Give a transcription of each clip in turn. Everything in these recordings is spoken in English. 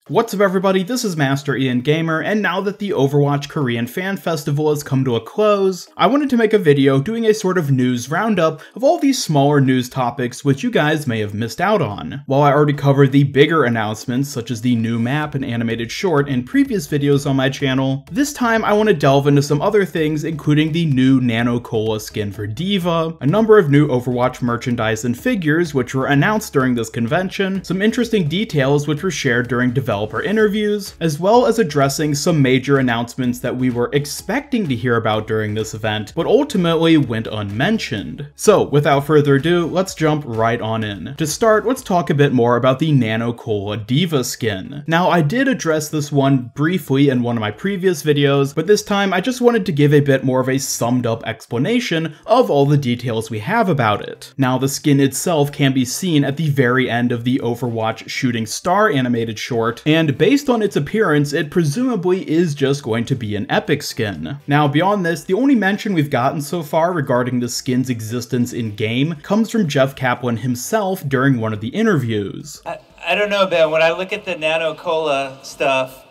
What's up everybody, this is Master Ian Gamer, and now that the Overwatch Korean Fan Festival has come to a close, I wanted to make a video doing a sort of news roundup of all these smaller news topics which you guys may have missed out on. While I already covered the bigger announcements such as the new map and animated short in previous videos on my channel, this time I want to delve into some other things including the new Nano Cola skin for D.Va, a number of new Overwatch merchandise and figures which were announced during this convention, some interesting details which were shared during development interviews, as well as addressing some major announcements that we were expecting to hear about during this event, but ultimately went unmentioned. So without further ado, let's jump right on in. To start, let's talk a bit more about the Nano Cola D.Va skin. Now, I did address this one briefly in one of my previous videos, but this time I just wanted to give a bit more of a summed up explanation of all the details we have about it. Now, the skin itself can be seen at the very end of the Overwatch Shooting Star animated short, and based on its appearance, it presumably is just going to be an epic skin. Now, beyond this, the only mention we've gotten so far regarding the skin's existence in-game comes from Jeff Kaplan himself during one of the interviews. I don't know, Ben, when I look at the Nano Cola stuff,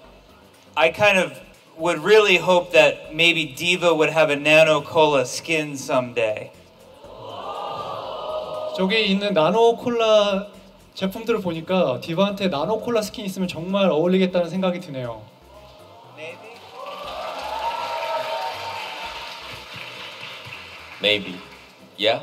I kind of would really hope that maybe D.Va would have a Nano Cola skin someday. 저기 있는 나노 콜라 제품들을 보니까 디바한테 나노 콜라 스킨 있으면 정말 어울리겠다는 생각이 드네요. Maybe. Yeah?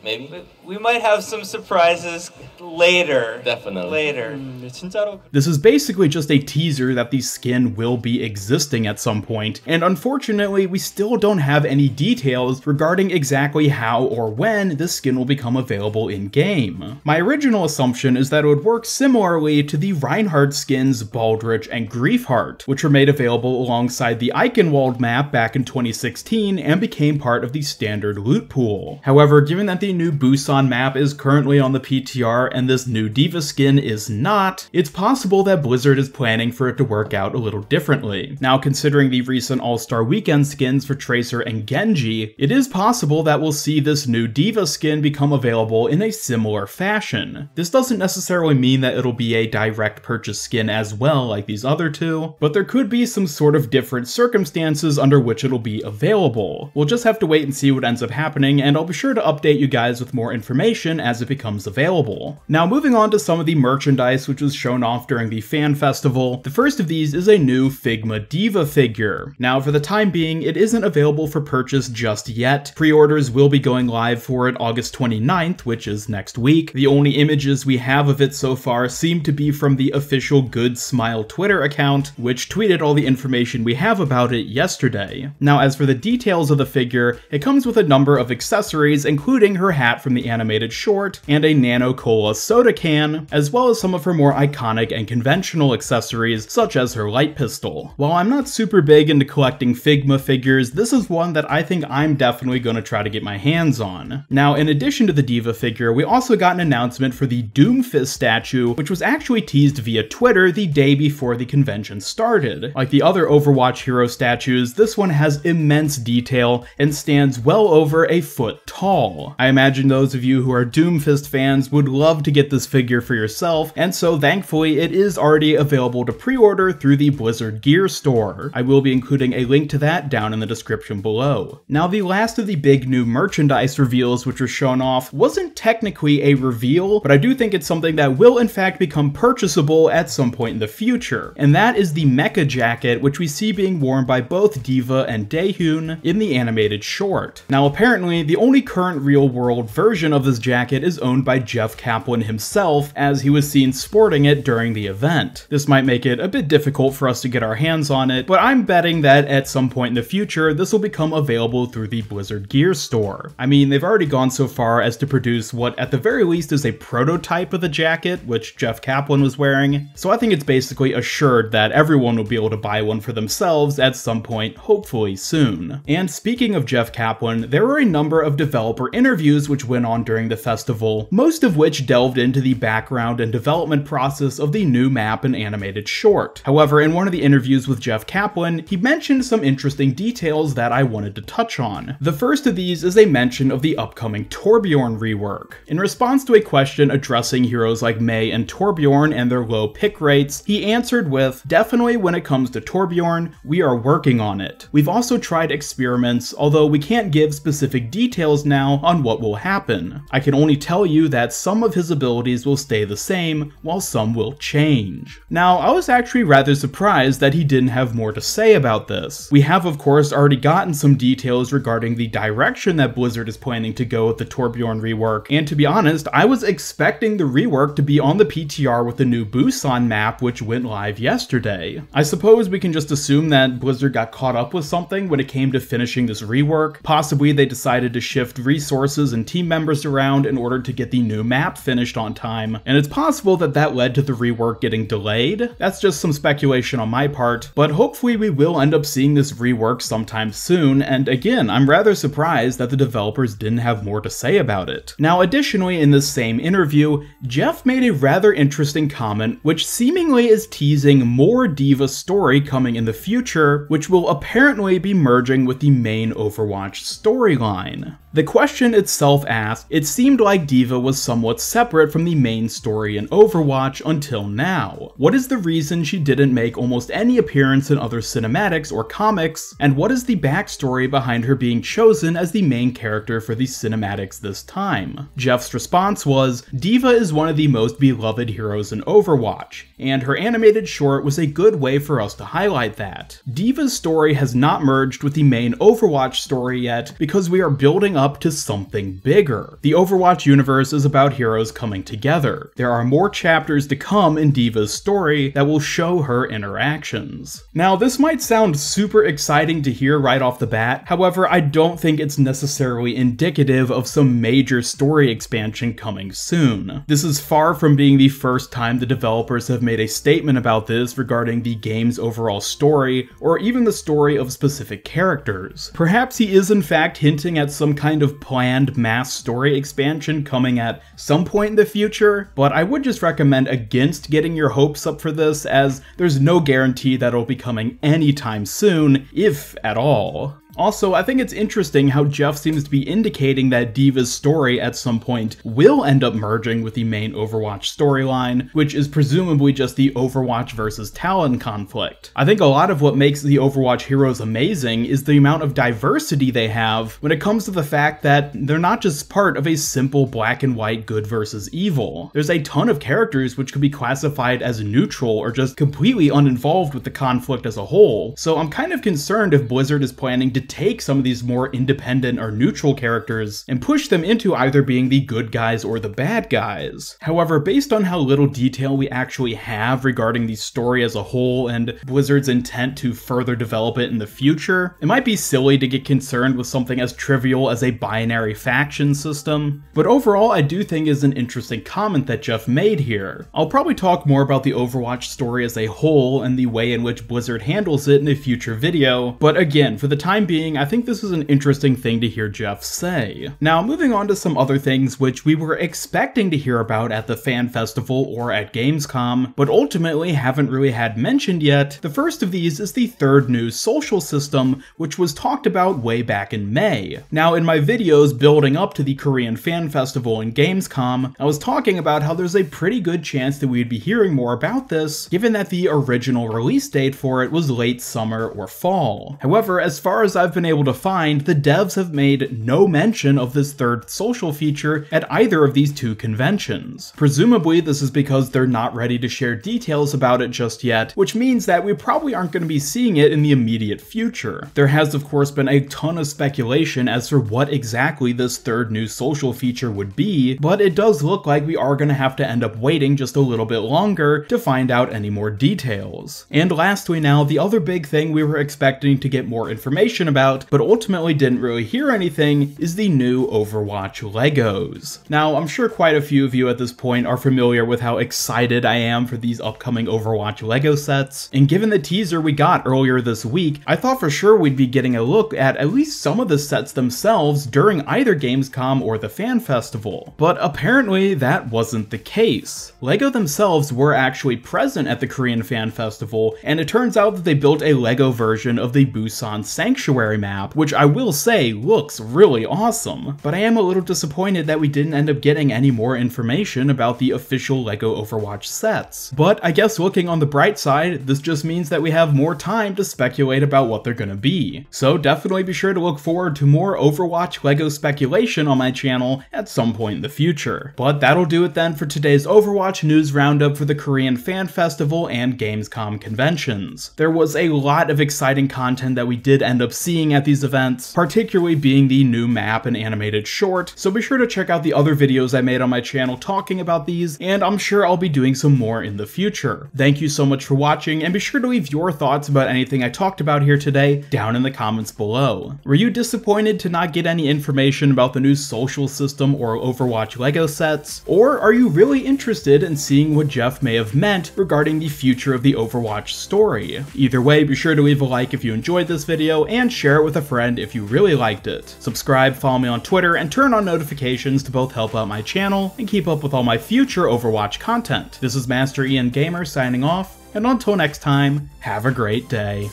Maybe? We might have some surprises later. Definitely. Later. 진짜로. This is basically just a teaser that the skin will be existing at some point, and unfortunately we still don't have any details regarding exactly how or when this skin will become available in-game. My original assumption is that it would work similarly to the Reinhardt skins Baldrich and Griefheart, which were made available alongside the Eichenwald map back in 2016 and became part of the standard loot pool. However, given that the new Busan map is currently on the PTR and this new D.Va skin is not, it's possible that Blizzard is planning for it to work out a little differently. Now, considering the recent All-Star Weekend skins for Tracer and Genji, it is possible that we'll see this new D.Va skin become available in a similar fashion. This doesn't necessarily mean that it'll be a direct purchase skin as well like these other two, but there could be some sort of different circumstances under which it'll be available. We'll just have to wait and see what ends up happening, and I'll be sure to update you guys with more information as it becomes available. Now, moving on to some of the merchandise which was shown off during the fan festival, the first of these is a new Figma D.Va figure. Now, for the time being, it isn't available for purchase just yet. Pre-orders will be going live for it August 29th, which is next week. The only images we have of it so far seem to be from the official Good Smile Twitter account, which tweeted all the information we have about it yesterday. Now, as for the details of the figure, it comes with a number of accessories, including her hat from the animated short, and a Nano Cola soda can, as well as some of her more iconic and conventional accessories, such as her light pistol. While I'm not super big into collecting Figma figures, this is one that I think I'm definitely going to try to get my hands on. Now, in addition to the D.Va figure, we also got an announcement for the Doomfist statue, which was actually teased via Twitter the day before the convention started. Like the other Overwatch hero statues, this one has immense detail and stands well over a foot tall. I imagine those of you who are Doomfist fans would love to get this figure for yourself, and so thankfully it is already available to pre-order through the Blizzard Gear store. I will be including a link to that down in the description below. Now, the last of the big new merchandise reveals which were shown off wasn't technically a reveal, but I do think it's something that will in fact become purchasable at some point in the future, and that is the MEKA jacket, which we see being worn by both D.Va and Daehyun in the animated short. Now, apparently the only current real-world version of this jacket is owned by Jeff Kaplan himself, as he was seen sporting it during the event. This might make it a bit difficult for us to get our hands on it, but I'm betting that at some point in the future, this will become available through the Blizzard Gear store. I mean, they've already gone so far as to produce what at the very least is a prototype of the jacket, which Jeff Kaplan was wearing, so I think it's basically assured that everyone will be able to buy one for themselves at some point, hopefully soon. And speaking of Jeff Kaplan, there were a number of developer interviews interviews which went on during the festival, most of which delved into the background and development process of the new map and animated short. However, in one of the interviews with Jeff Kaplan, he mentioned some interesting details that I wanted to touch on. The first of these is a mention of the upcoming Torbjorn rework. In response to a question addressing heroes like Mei and Torbjorn and their low pick rates, he answered with, "Definitely when it comes to Torbjorn, we are working on it. We've also tried experiments, although we can't give specific details now on what will happen. I can only tell you that some of his abilities will stay the same, while some will change." Now, I was actually rather surprised that he didn't have more to say about this. We have of course already gotten some details regarding the direction that Blizzard is planning to go with the Torbjorn rework, and to be honest, I was expecting the rework to be on the PTR with the new Busan map which went live yesterday. I suppose we can just assume that Blizzard got caught up with something when it came to finishing this rework. Possibly they decided to shift resources and team members around in order to get the new map finished on time, and it's possible that that led to the rework getting delayed. That's just some speculation on my part, but hopefully we will end up seeing this rework sometime soon, and again, I'm rather surprised that the developers didn't have more to say about it. Now, additionally, in this same interview, Jeff made a rather interesting comment which seemingly is teasing more D.Va story coming in the future, which will apparently be merging with the main Overwatch storyline. The question itself asked, it seemed like D.Va was somewhat separate from the main story in Overwatch until now. What is the reason she didn't make almost any appearance in other cinematics or comics, and what is the backstory behind her being chosen as the main character for the cinematics this time? Jeff's response was, D.Va is one of the most beloved heroes in Overwatch, and her animated short was a good way for us to highlight that. D.Va's story has not merged with the main Overwatch story yet because we are building up to something bigger. The Overwatch universe is about heroes coming together. There are more chapters to come in D.Va's story that will show her interactions. Now, this might sound super exciting to hear right off the bat, however, I don't think it's necessarily indicative of some major story expansion coming soon. This is far from being the first time the developers have made a statement about this regarding the game's overall story, or even the story of specific characters. Perhaps he is in fact hinting at some kind of planned mass story expansion coming at some point in the future, but I would just recommend against getting your hopes up for this, as there's no guarantee that it'll be coming anytime soon, if at all. Also, I think it's interesting how Jeff seems to be indicating that D.Va's story at some point will end up merging with the main Overwatch storyline, which is presumably just the Overwatch versus Talon conflict. I think a lot of what makes the Overwatch heroes amazing is the amount of diversity they have when it comes to the fact that they're not just part of a simple black and white good versus evil. There's a ton of characters which could be classified as neutral or just completely uninvolved with the conflict as a whole, so I'm kind of concerned if Blizzard is planning to take some of these more independent or neutral characters and push them into either being the good guys or the bad guys. However, based on how little detail we actually have regarding the story as a whole and Blizzard's intent to further develop it in the future, it might be silly to get concerned with something as trivial as a binary faction system. But overall, I do think is an interesting comment that Jeff made here. I'll probably talk more about the Overwatch story as a whole and the way in which Blizzard handles it in a future video, but again, for the time being, I think this is an interesting thing to hear Jeff say. Now, moving on to some other things which we were expecting to hear about at the Fan Festival or at Gamescom, but ultimately haven't really had mentioned yet. The first of these is the third new social system, which was talked about way back in May. Now, in my videos building up to the Korean Fan Festival and Gamescom, I was talking about how there's a pretty good chance that we'd be hearing more about this, given that the original release date for it was late summer or fall. However, as far as I've been able to find, the devs have made no mention of this third social feature at either of these two conventions. Presumably, this is because they're not ready to share details about it just yet, which means that we probably aren't going to be seeing it in the immediate future. There has, of course, been a ton of speculation as to what exactly this third new social feature would be, but it does look like we are going to have to end up waiting just a little bit longer to find out any more details. And lastly now, the other big thing we were expecting to get more information about about, but ultimately didn't really hear anything, is the new Overwatch Legos. Now, I'm sure quite a few of you at this point are familiar with how excited I am for these upcoming Overwatch Lego sets, and given the teaser we got earlier this week, I thought for sure we'd be getting a look at least some of the sets themselves during either Gamescom or the Fan Festival. But apparently that wasn't the case. LEGO themselves were actually present at the Korean Fan Festival, and it turns out that they built a LEGO version of the Busan Sanctuary map, which I will say looks really awesome. But I am a little disappointed that we didn't end up getting any more information about the official LEGO Overwatch sets. But I guess looking on the bright side, this just means that we have more time to speculate about what they're gonna be. So definitely be sure to look forward to more Overwatch LEGO speculation on my channel at some point in the future. But that'll do it then for today's Overwatch news roundup for the Korean Fan Festival and Gamescom conventions. There was a lot of exciting content that we did end up seeing at these events, particularly being the new map and animated short, so be sure to check out the other videos I made on my channel talking about these, and I'm sure I'll be doing some more in the future. Thank you so much for watching, and be sure to leave your thoughts about anything I talked about here today down in the comments below. Were you disappointed to not get any information about the new social system or Overwatch LEGO sets? Or are you really interested in seeing what Jeff may have meant regarding the future of the Overwatch story? Either way, be sure to leave a like if you enjoyed this video, and share it with a friend if you really liked it. Subscribe, follow me on Twitter, and turn on notifications to both help out my channel and keep up with all my future Overwatch content. This is Master Ian Gamer signing off, and until next time, have a great day.